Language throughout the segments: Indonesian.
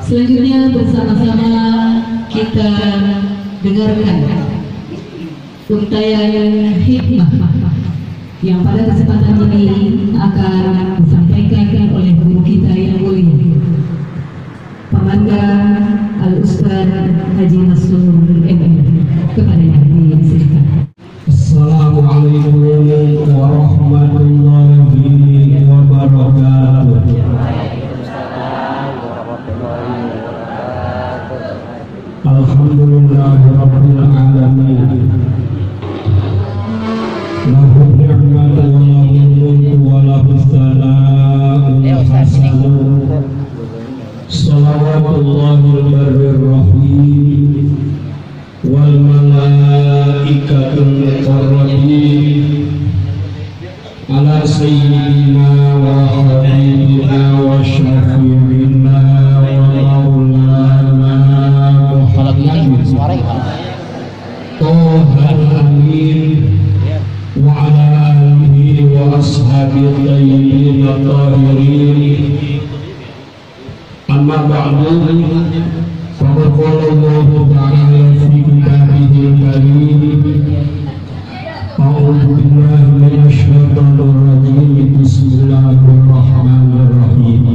Selanjutnya bersama-sama kita dengarkan untayan hikmah yang pada kesempatan ini akan disampaikan oleh guru kita yang mulia, Pemanda Al-Ustaz Haji Masrur MA. Kepadanya disilakan. Assalamualaikum warahmatullahi wabarakatuh. Alhamdulillahirabbil alamin. Lahu ni'matu wa lahu mulku wa lahu tsana'ul hasan. Shalawatullahil barrir rahim wal malaikatul muqarrabin ala sayyidina wa habibina wa syafi'ina wa maulana Muhammadin Tuhal amin wa ala alihi wa ashabihi tayyibin tahirin. Amma ba'du, faqad qala Allahu ta'ala fi kitabihil karim, a'udzu billahi minasy syaithanir rajim, bismillahirrahmanirrahim.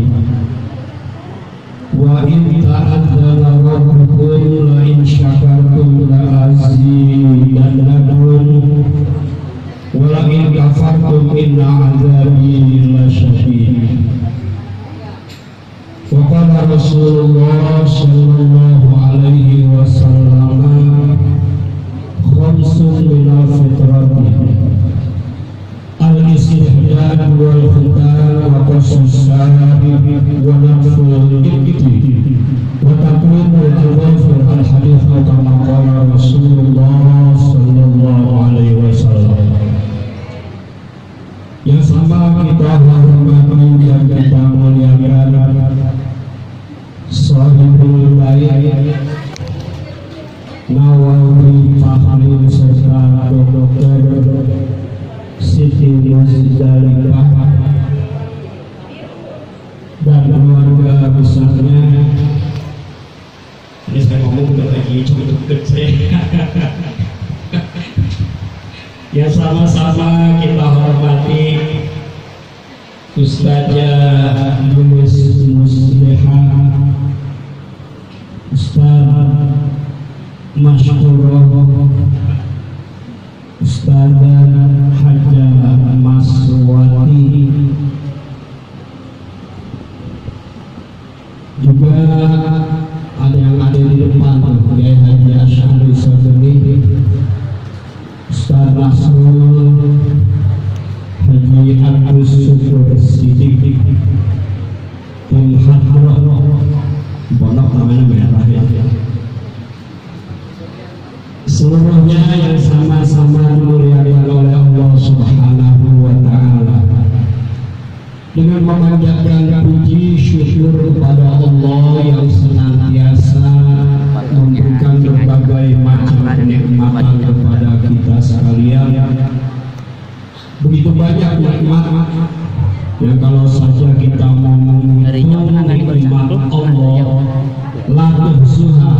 Wa in ta'adzana rabbukum la in syakartum la azidannakum wa la in kafartum inna 'adzabi lasyadid. Wa qala Rasulullah sallallahu alaihi wasallam, khamsun minal fitrati al-istihdad wal khitan wa qasus sari wa nafsul ibti wa taqrimul awafir al-hadith kama qala Rasulullah sallallahu alaihi wasallam. Yang sama kita hormati dan kita muliakan Sahibul Baik Nawawi Fahri serta Dr. Siti Musdalifah dan keluarga besarnya. Ini saya ngomong udah lagi cukup kecil. Ya, sama-sama kita hormati Ustazah Yunus Muslihah, Ustaz Masyurah, Ustazah Hajjah Maswati, juga ada yang ada di depan tuh, Kiai Haji Asy'ari Sadri, Ustaz Rasul, Haji Agus Syukur Siddiq, Tim Hadroh, Bonok namanya merah ya. Seluruhnya yang sama-sama dimuliakan oleh Allah Subhanahu wa Ta'ala, dengan memanjatkan puji syukur kepada Allah yang senantiasa memberikan berbagai macam kenikmatan kepada kita sekalian. Begitu banyak nikmat yang kalau saja kita mau menghitung nikmat Allah la tuhsuha,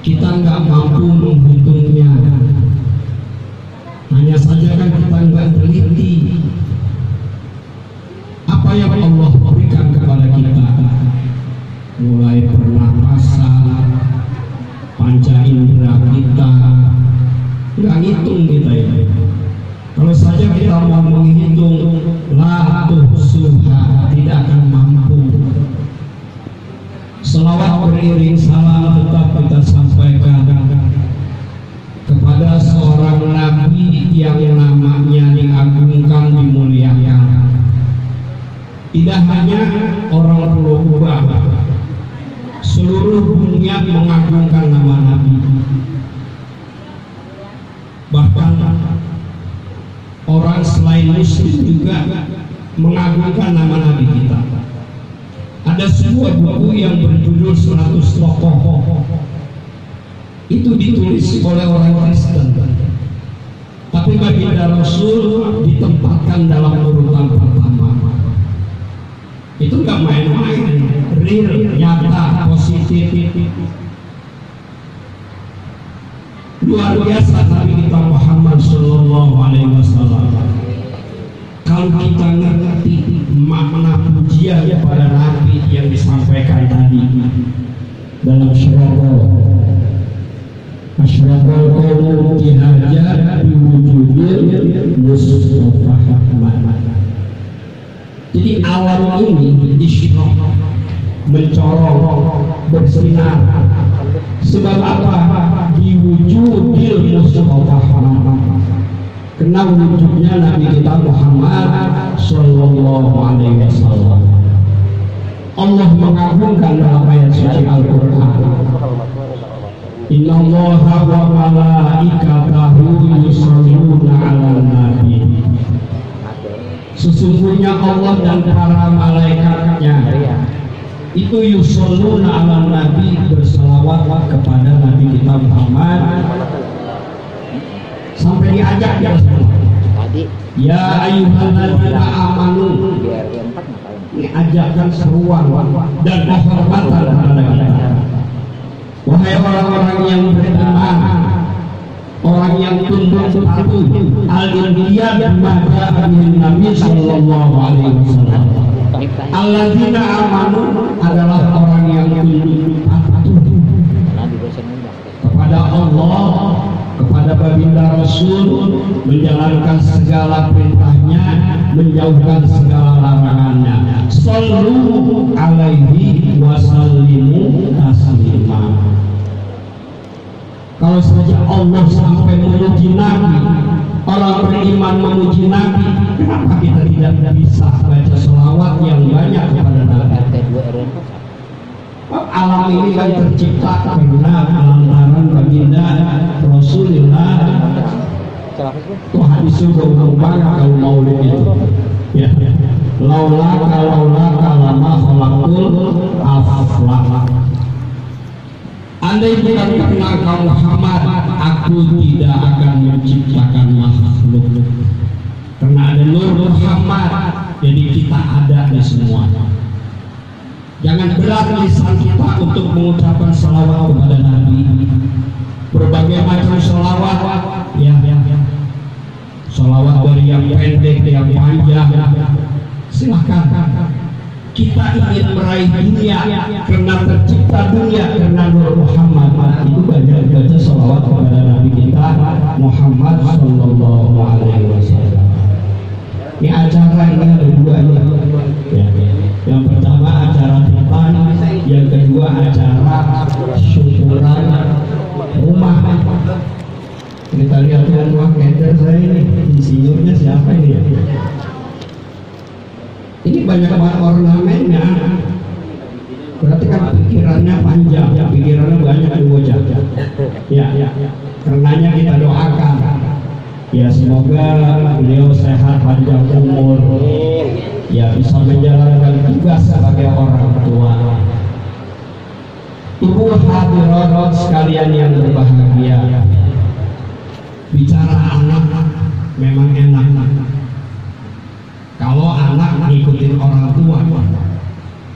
kita nggak mampu menghitungnya. Hanya saja kan kita nggak teliti apa yang Allah berikan kepada kita, mulai pernapasan, panca indera kita, nggak ngitung kita ini. Kalau saja kita mau menghitung la tuhsuha, tidak akan mampu. Selawat beriring salam tetap kita sampaikan kepada seorang nabi yang namanya diagungkan, dimuliakan. Tidak hanya orang Pulau Kubah, seluruh dunia mengagungkan nama nabi. Bahkan orang selain muslim juga mengagungkan nama nabi kita. Ada sebuah buku yang berjudul 100 tokoh. Itu ditulis oleh orang Kristen, tapi baginda Rasul ditempatkan dalam urutan pertama. Itu nggak main-main, real, nyata, positif. Luar biasa Nabi kita Muhammad Sallallahu Alaihi Wasallam. Kalau kita ngerti makna pujian pada Nabi yang disampaikan tadi dalam Asyraqal qawmu bihaja biwujudil Mustafa Muhammad. Jadi awal ini isyraq, mencorong, bersinar. Sebab apa? Diwujudil Mustafa Muhammad. Kenal wujudnya Nabi kita Muhammad Sallallahu Alaihi Wasallam. Allah mengagungkan dalam ayat suci Al-Quran, Innallaha wa malaikatahu yusholluna 'alan nabi. Sesungguhnya Allah dan para malaikatnya itu yusholluna 'alan nabi, berselawat kepada Nabi kita Muhammad. Sampai diajak ya semua. Ya ayyuhalladzina amanu. Ini ajakan seruan dan penghormatan kepada kita. Wahai orang-orang yang beriman, orang yang tunduk patuh, al-inqiyad bima ja'a bihi Nabi sallallahu alaihi wasallam. Alladzina amanu adalah orang yang tunduk patuh kepada Allah, kepada baginda Rasul, menjalankan segala perintahnya, menjauhkan segala larangannya. Sallu alaihi wasallimu taslima. Kalau saja Allah sampai memuji Nabi, orang beriman memuji Nabi, kenapa kita tidak bisa baca selawat yang banyak kepada Nabi? Alam ini kan tercipta karena lantaran baginda Rasulullah. Itu hadis juga banget kalau maulid itu. Ya, laula lama khalaqul aflaq. Andai bukan karena kau Muhammad, aku tidak akan menciptakan makhluk. Karena ada Nur Muhammad, jadi kita ada di semuanya. Jangan berat lisan kita untuk mengucapkan salawat kepada Nabi. Berbagai macam salawat, ya. Salawat dari yang pendek, yang panjang. Silahkan. Kita ingin meraih dunia karena tercipta dunia karena Nur Muhammad. Itu banyak baca salawat kepada Nabi kita Muhammad Sallallahu Alaihi Wasallam. Ini acara ini ada dua ya. Yang pertama acara depan, yang kedua acara syukuran rumah. Kita lihat rumah keder saya ini, insinyurnya siapa ini ya? Ini banyak banget ornamennya. Berarti kan pikirannya panjang, pikirannya banyak bocah. Ya. Karenanya kita doakan. Ya semoga beliau sehat panjang umur. Ya bisa menjalankan tugas sebagai orang tua. Ibu hadirat sekalian yang berbahagia. Bicara anak memang enak. Kalau anak ngikutin orang tua,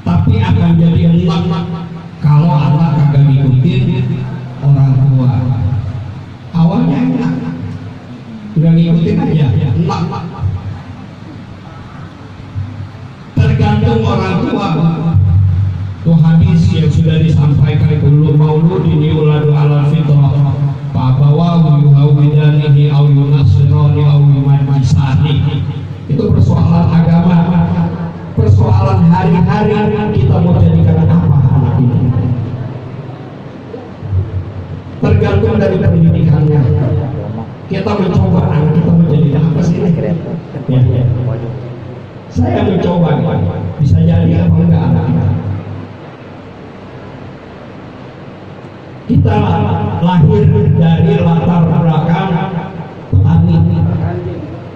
tapi akan jadi enak kalau anak kagak ngikutin orang tua. Awalnya enak, udah ngikutin aja, enak. Tergantung orang tua. Tuh hadis yang sudah disampaikan dulu, mauludin yuladu ala fitrah fa'abawahu yuhawidanihi aw yunasirani aw yumajisani. Itu persoalan agama, persoalan hari-hari kita mau jadikan apa anak ini. Tergantung dari pendidikannya. Kita mencoba anak kita menjadi apa sih? Ya. Saya mencoba, bisa jadi apa enggak anak kita. Kita lahir dari latar belakang petani.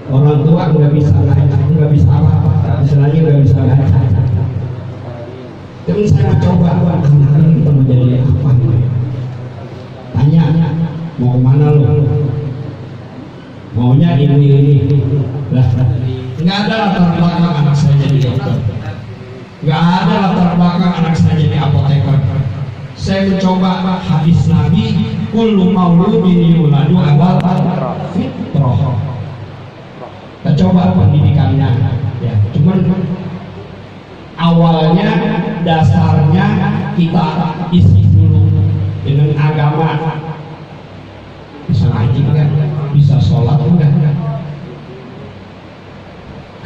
Orang tua nggak bisa apa-apa, istilahnya nggak bisa ngaca. Tapi saya mencoba anak ini kita menjadi apa? Tanya, mau kemana lo? Maunya ini. Lah, nggak ada latar belakang anak saya jadi dokter. Nggak ada latar belakang anak saya saya mencoba hadis Nabi, kullu mauludin yuladu ala fitrah. Kita coba pendidikannya, ya. Cuman awalnya dasarnya kita isi dulu dengan agama. Bisa ngaji enggak? Bisa sholat enggak?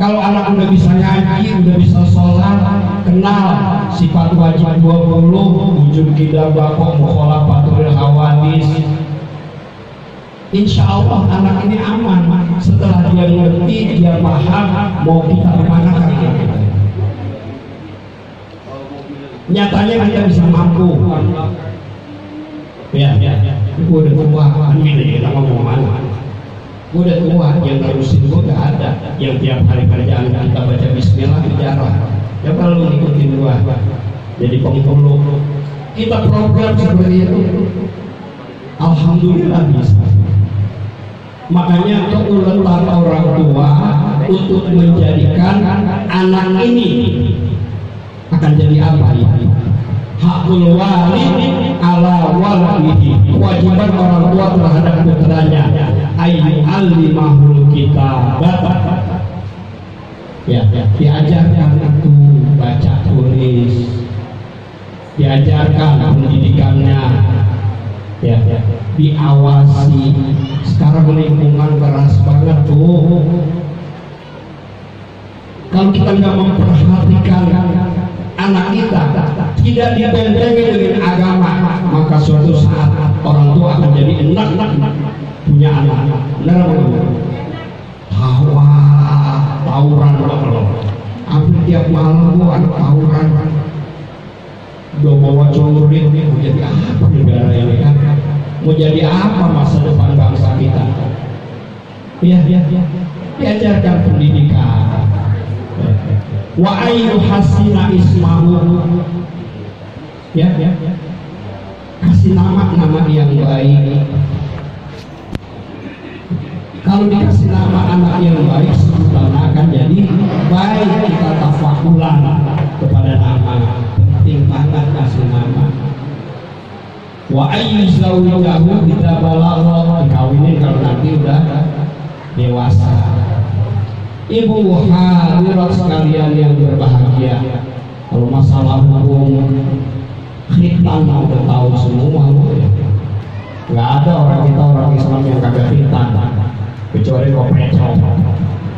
Kalau anak udah bisa ngaji, udah bisa sholat, kenal sifat wajib 20, wujud kita bakok, mukhalafatul hawadis. Insya Allah anak ini aman. Setelah dia ngerti, dia paham, mau kita kemana kan? Nyatanya kita bisa mampu. Ya, gue udah tua, kita ngomong mana? Gue udah tua, yang terusin gue gak ada. Yang tiap hari kerjaan kita baca Bismillah jarang. Ya perlu ngikutin gue. Jadi pengpulung. Kita program seperti itu. Alhamdulillah bisa. Makanya keuletan orang tua untuk menjadikan anak ini akan jadi apa ya? Hakul walid ala waladihi, kewajiban orang tua terhadap putranya ayu alimahul kitabat, ya, diajarkan itu baca tulis, diajarkan pendidikannya, ya, diawasi. Sekarang lingkungan keras banget tuh. Kalau kita nggak memperhatikan anak kita, tidak dibentengi dengan agama, maka suatu saat orang tua akan jadi enak punya anak. Benar apa? Tawuran loh. Hampir tiap malam gua anak tawuran. Udah bawa celurit, mau jadi apa negara ini kan? Mau jadi apa masa depan bangsa kita? Ya, diajarkan pendidikan. Wa ayyu hasina ismahu, ya, kasih nama yang baik. Kalau dikasih nama anak yang baik, sebutan akan jadi baik. Kita tafakulan kepada nama, penting banget kasih nama. Wa ayyu zawjahu kita balagha, dikawinin kalau nanti udah dewasa. Ibu hadirat sekalian yang berbahagia, kalau masalah hukum khitan udah tahu semua, ya. Nggak ada orang Islam yang kagak khitan, kecuali kopecong.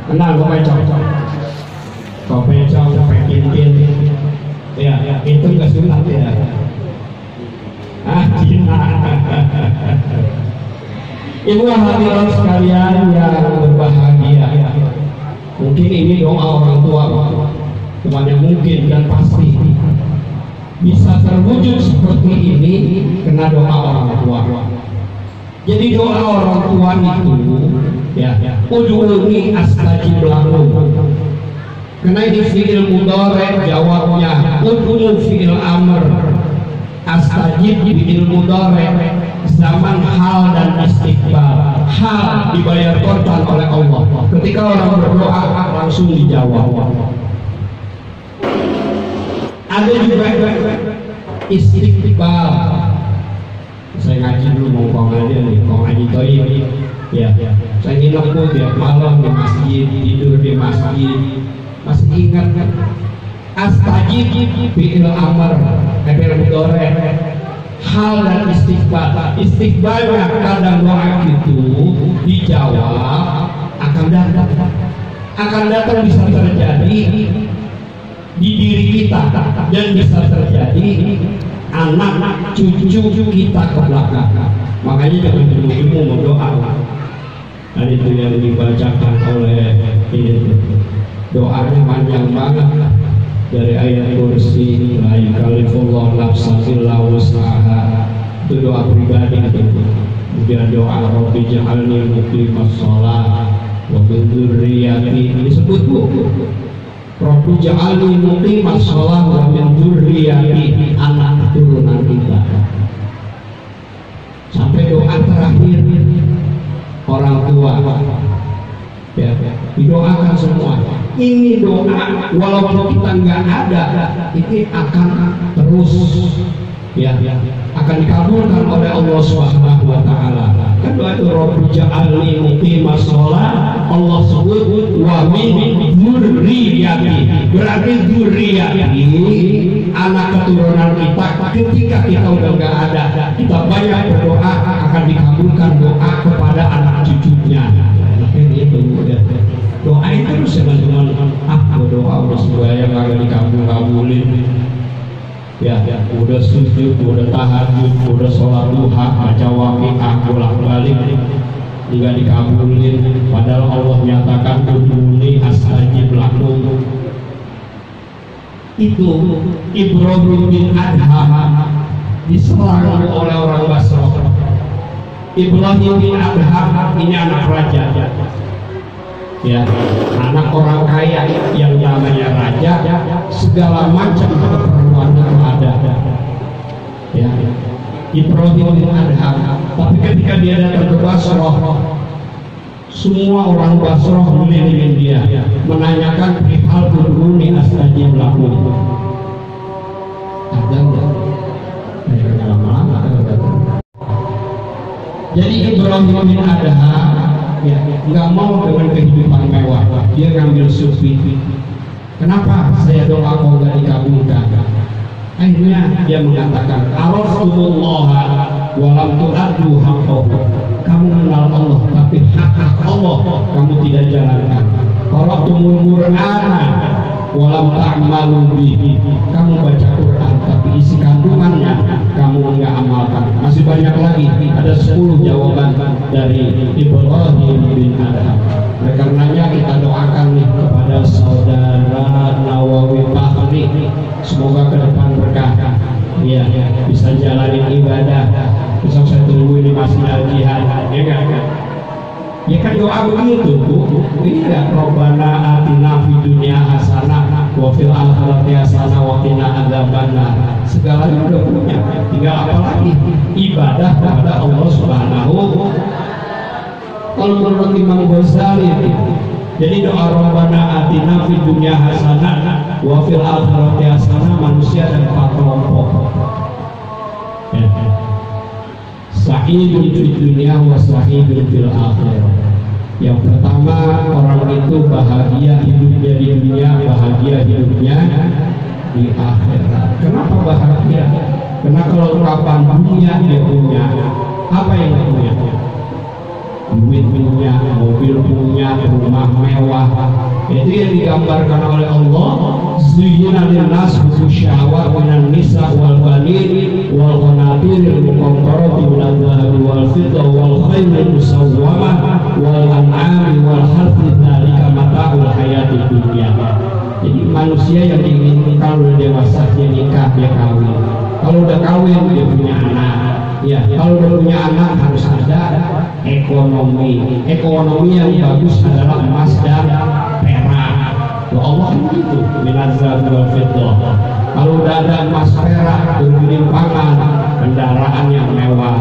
Kenal kopecong? Kopecong, pekintin, ya itu nggak sunat ya. Cina. Ibu hadirat sekalian yang berbahagia, mungkin ini doa orang tua, semuanya mungkin dan pasti bisa terwujud seperti ini kena doa orang tua. Jadi doa orang tua itu, ya, ud'uuni astajib lakum. Karena ini fi'il mudhari, jawabnya ud'u fi'il amr, astajib fi'il mudhari, zaman hal dan istiqbal. Hal dibayar korban oleh Allah. Ketika orang berdoa langsung dijawab. Ada juga istiqbal. Saya ngaji dulu ngomong aja nih, ngomong ngaji toib. Ya, saya nginep tuh tiap malam di masjid, tidur di masjid. Masih ingat kan? Astajib fi'il amr, fi'il mudhari. Hal dan istiqbalnya kadang doa itu dijawab akan datang bisa terjadi di diri kita dan bisa terjadi anak cucu kita ke belakang. Makanya jangan dulu mau doa. Dan itu yang dibacakan oleh ini doanya panjang banget. Dari ayat kursi la yukallifullahu nafsan illa wus'aha, itu doa pribadi itu. Kemudian doa Rabbi ja'alni muqimas shalah wa min dzurriyyati, disebut Bu. Rabbi ja'alni muqimas shalah wa min dzurriyyati, anak keturunan kita. Sampai doa terakhir orang tua, ya, didoakan semua. Ini doa walaupun kita nggak ada, ini akan terus ya akan dikabulkan oleh Allah Subhanahu wa taala. Kan doa itu Rabbi ja'alni muqimas shalah, Allah sebut wa min dzurriyyati. Berarti dzurriyyati anak keturunan kita ketika kita udah enggak ada, kita banyak berdoa akan dikabulkan doa kepada anak cucunya. Ini itu doain terus teman-teman. Berdoa Allah supaya kagak dikabulin. Ya, udah sujud, udah tahajud, udah sholat duha, baca waqiah, bolak-balik, tidak dikabulin. Padahal Allah nyatakan udhuni astajib lakum. Itu Ibrahim bin Adham diserang oleh orang Basra. Ibrahim bin Adham ini anak raja, ya, anak orang kaya yang namanya raja, segala macam keperluan itu ada, ya. Ibrahim bin Adham, tapi ketika dia datang ke Basra, semua orang Basra melindungi dia, menanyakan perihal udhuni astajib lakum. Ada enggak? Lama-lama ada. Jadi Ibrahim bin Adham ya nggak mau dengan kehidupan mewah, dia ngambil sufi. Kenapa saya doa kau nggak dikabulkan? Akhirnya dia mengatakan araftumullah walam tu'addu haqqahu. Kamu mengenal Allah tapi hak Allah kamu tidak jalankan. Qara'tumul Qur'ana walam ta'malu bihi. Kamu baca Quran tapi isi kandungannya kamu enggak amalkan. Masih banyak lagi, ada 10 jawaban dari Ibrahim bin Adham. Oleh karenanya kita doakan nih kepada saudara Nawawi Bahri, semoga ke depan berkah, ya, bisa jalanin ibadah. Besok saya tunggu di Masjid Al-Jihad, ya kan? Ya kan doa begitu, Bu. Iya, Rabbana atina fid dunya hasanah wa fil akhirati hasanah wa qina adzabannar. Segalanya udah punya, tinggal apa lagi? Ibadah kepada Allah Subhanahu. Kalau menurut Imam Ghazali, jadi doa Rabbana atina fid dunya hasanah wa fil akhirati hasanah, manusia ada 4 kelompok. Ya. Sa'idun fid dunya wa sa'idun fil akhirah. Yang pertama, orang itu bahagia hidupnya di dunia, bahagia hidupnya di akhirat. Kenapa bahagia? Karena kalau kapan dunia dia punya, apa yang dia punya? Duit punya, mobil punya, rumah mewah. Itu yang digambarkan oleh Allah. Zuyyina lin-nas syahwat minan nisa wal banin wal qanatir al-muqantarati minadh dhahabi wal fiddah wal khaylil musawwamah wal an'ami wal harthi dzalika mata'ul hayatid dunya. Jadi manusia yang diinginkan kalau dewasa dia nikah, dia kawin. Kalau udah kawin dia punya anak. Ya, kalau udah punya anak harus ada ekonomi. Ekonomi yang bagus adalah emas dan perak. Allah itu minazal wal fiddah. Kalau udah ada emas perak, berlimpahan, kendaraan yang mewah,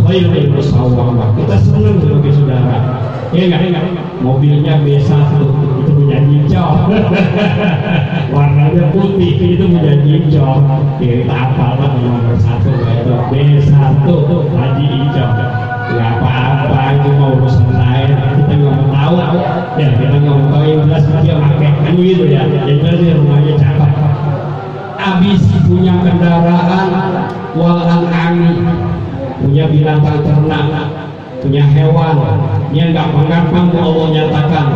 khairul musawwamah. Kita senang sebagai saudara. Ya enggak? Mobilnya B1 itu punya hijau. Warnanya putih itu punya hijau. Kita apa nomor 1 itu B1 Haji hijau. Nggak apa-apa, itu mau urusan lain. Kita nggak mau tahu, ya kita nggak mau tahu. Yang jelas dia pakai kan gitu ya. Yang jelas dia rumahnya cakep. Abis punya kendaraan, wal an'ami, punya binatang ternak, punya hewan. Yang gampang-gampang Allah nyatakan.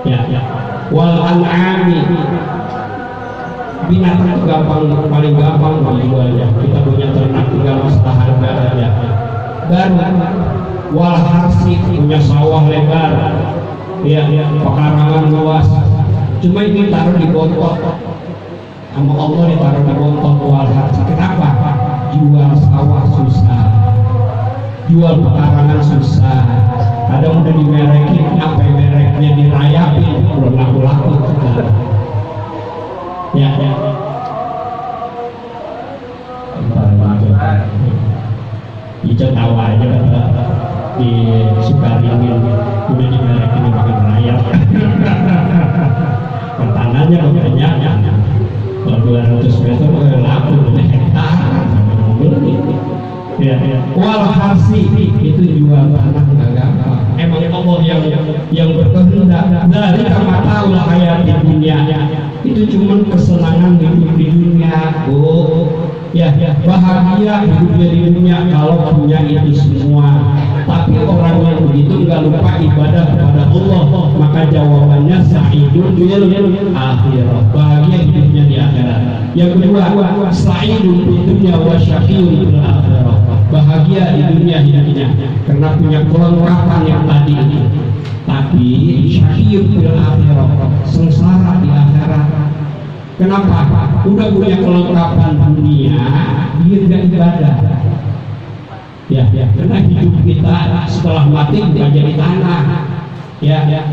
Ya, wal an'ami, binatang itu gampang, paling gampang dijualnya. Kita punya ternak tinggal masalah harga saja. Dan wal harsi, punya sawah lebar, ya, pekarangan luas. Cuma ini taruh di bontot, sama Allah ditaruh di bontot wal harsi. Kenapa? Jual sawah susah, jual pekarangan susah. Kadang udah dimerekin, apa mereknya dirayapin, belum laku-laku. Ya. Ica tahu aja di Sukaringin udah dimerekin makan rayap. Pertananya banyak, kalau 200 meter laku 1 hektar. Wal harsi itu jual tanah nggak gampang. Emang Allah yang berkehendak. Dari mataul hayat di dunia itu cuma kesenangan hidup di dunia. Bahagia hidupnya di dunia kalau punya itu semua. Tapi orang yang begitu nggak lupa ibadah kepada Allah, maka jawabannya sa'idun bil akhirah, bahagia hidupnya di akhirat. Yang kedua, sa'idun bil dunya wa syaqiyyun bil akhirah, bahagia di dunia hidupnya karena punya kelengkapan yang tadi itu. Tapi syaqiyyun bil akhirah, sengsara di akhirat. Kenapa? Udah punya kelengkapan dunia, dia tidak ibadah. Karena hidup kita setelah mati bukan jadi tanah.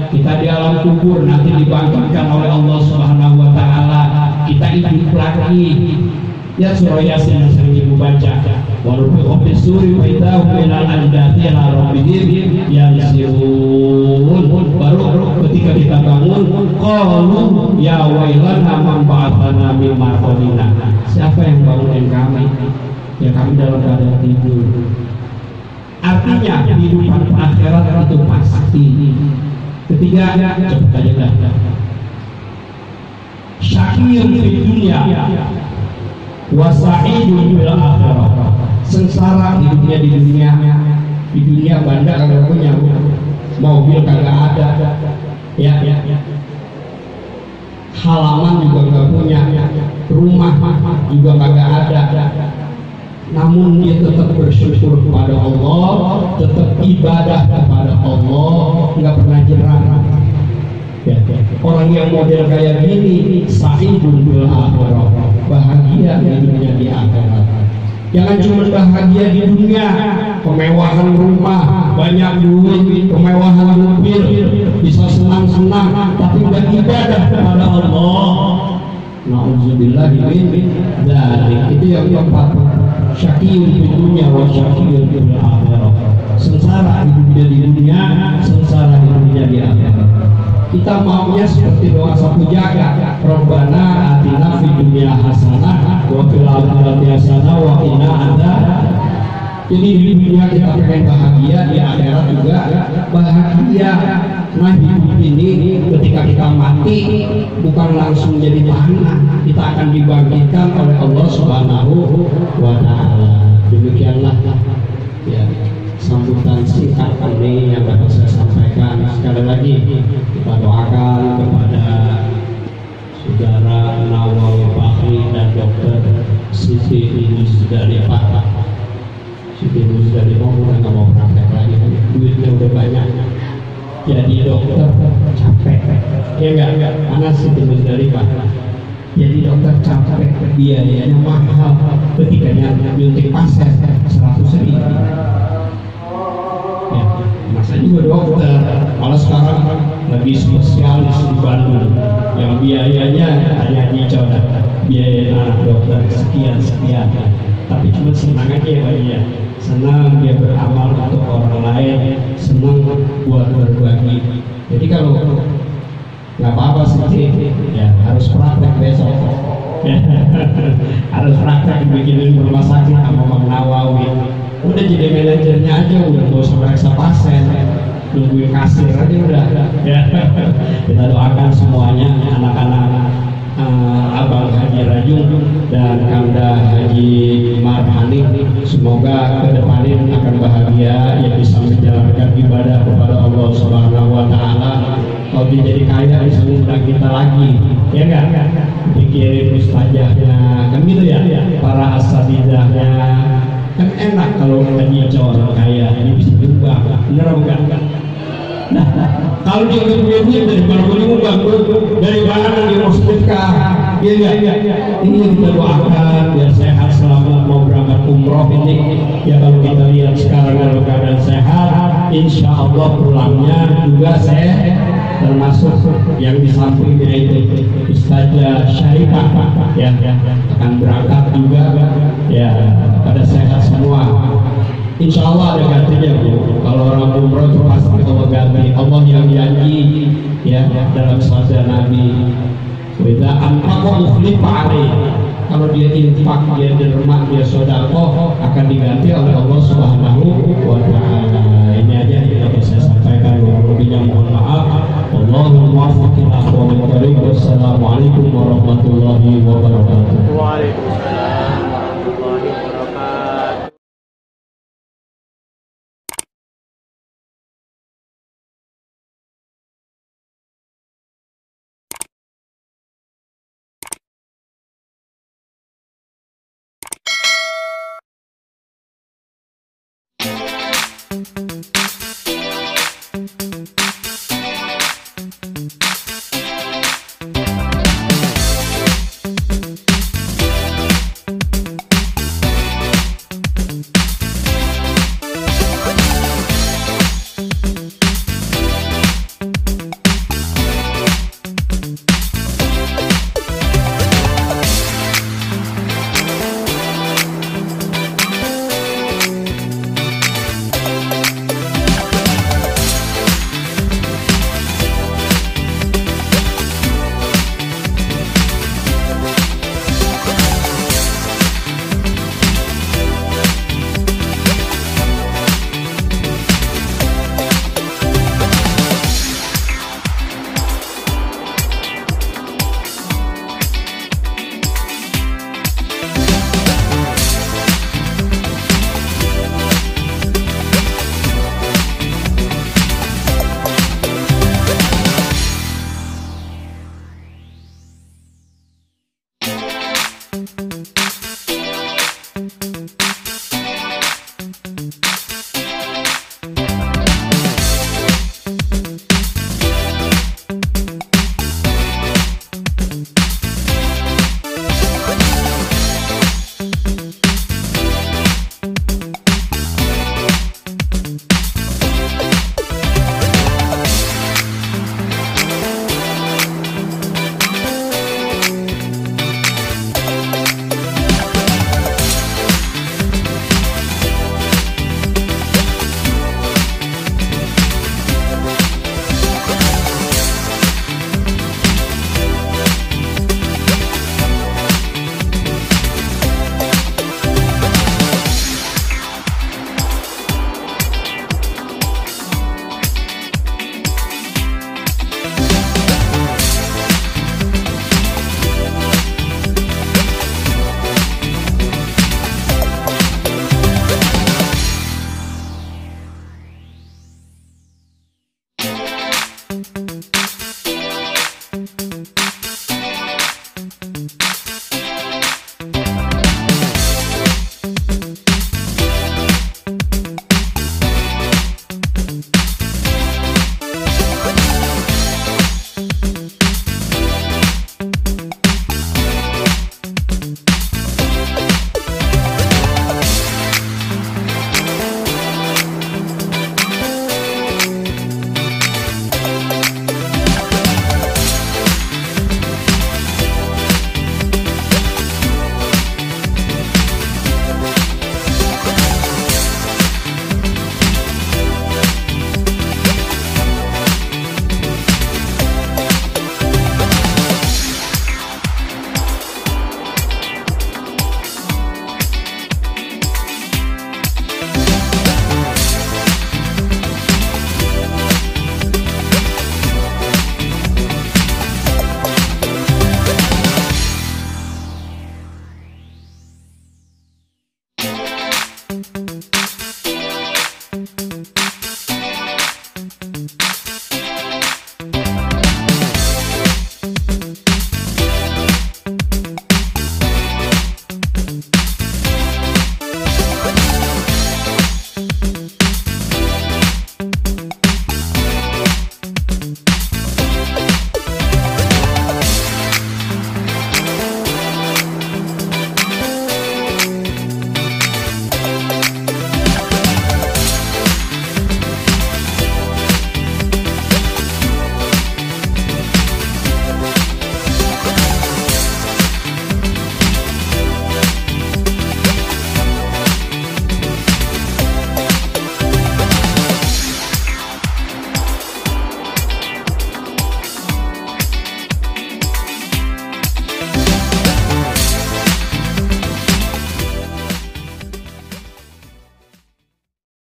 Kita di alam kubur nanti dibangkitkan oleh Allah Subhanahu Wa Taala. Kita hidup lagi. Surah Yasin yang sering ibu baca. Walaupun ofis suri faitahu minal andati la rabbihim yansirun. Baru ketika kita bangun, qalu ya wailana man ba'athana min marqadina. Siapa yang bangunin kami? Ya kami dalam keadaan tidur. Artinya kehidupan akhirat itu pasti. Ketiga, cepat aja dah. Syakir di dunia, wasa'idun bil akhirah. Sengsara hidupnya di dunia bandar kagak punya, mobil kagak ada, halaman juga nggak punya, rumah juga kagak ada. Namun dia tetap bersyukur kepada Allah, tetap ibadah kepada Allah, nggak pernah jerah. Orang yang model kayak gini, sa'idun bil akhirah, bahagia hidupnya di akhirat. Jangan cuma bahagia di dunia, kemewahan rumah, banyak duit, kemewahan mobil, bisa senang-senang, tapi nggak ibadah kepada Allah. Na'udzubillah min dzalik. Itu yang keempat. Syakiyun di dunia wa syakiyun di akhirat. Sengsara hidupnya di dunia, sengsara hidupnya di akhirat. Kita maunya seperti doa sapu jaga. Rabbana atina fid dunya hasanah wa fil akhirati hasanah wa qina adzab. Jadi di dunia kita pengen bahagia, di akhirat juga bahagia. Nah hidup ini ketika kita mati bukan langsung jadi tanah, kita akan dibangkitkan oleh Allah Subhanahu Wa Taala. Demikianlah sambutan singkat ini yang dapat saya sampaikan. Sekali lagi kita doakan kepada saudara Nawawi Fakhri dan Dr. Siti Musdalifah. Siti Musdalifah udah nggak mau praktek lagi, duitnya udah banyak. Jadi dokter capek, enggak, karena Siti Musdalifah. Jadi dokter capek, biayanya mahal. Ketika nyuntik pasien 100.000. Masa juga dokter, kalau sekarang lagi spesialis di Bandung, yang biayanya hanya dicor, biaya anak dokter sekian. Tapi cuma senang aja ya Pak ya. Senang dia beramal untuk orang lain, senang buat berbagi. Jadi kalau nggak apa-apa sih, harus praktek besok. Harus praktek bikinin rumah sakit sama Bang Nawawi. Udah jadi manajernya aja, udah nggak usah meriksa pasien, nungguin kasir aja udah. Kita doakan semuanya, anak-anak Abang Haji Rajung dan Kanda Haji Marhani, semoga kedepannya akan bahagia, ya bisa menjalankan ibadah kepada Allah Subhanahu Wa Taala. Kalau dia jadi kaya bisa ngundang kita lagi, ya enggak? Dikirim ustazahnya, kan gitu ya? Para asatidahnya, kan enak kalau dia orang kaya, ini bisa nyumbang, bener apa enggak? Nah, kalau dia kemudian dari mana menyumbang, dari mana dia mau sedekah, ya. Ini yang kita doakan biar sehat selama mau berangkat umroh ini. Ya kalau kita lihat sekarang dalam keadaan sehat, insya Allah pulangnya juga sehat. Termasuk yang di sampingnya itu Ustazah Syarifah akan berangkat juga, ya pada sehat semua. Insya Allah ada gantinya Bu. Kalau orang umroh itu pasti Allah ganti. Allah yang janji ya dalam sabda Nabi, "Wa anfaqa mukhlifa alaih." Kalau dia infak, dia derma, dia sedekah akan diganti oleh Allah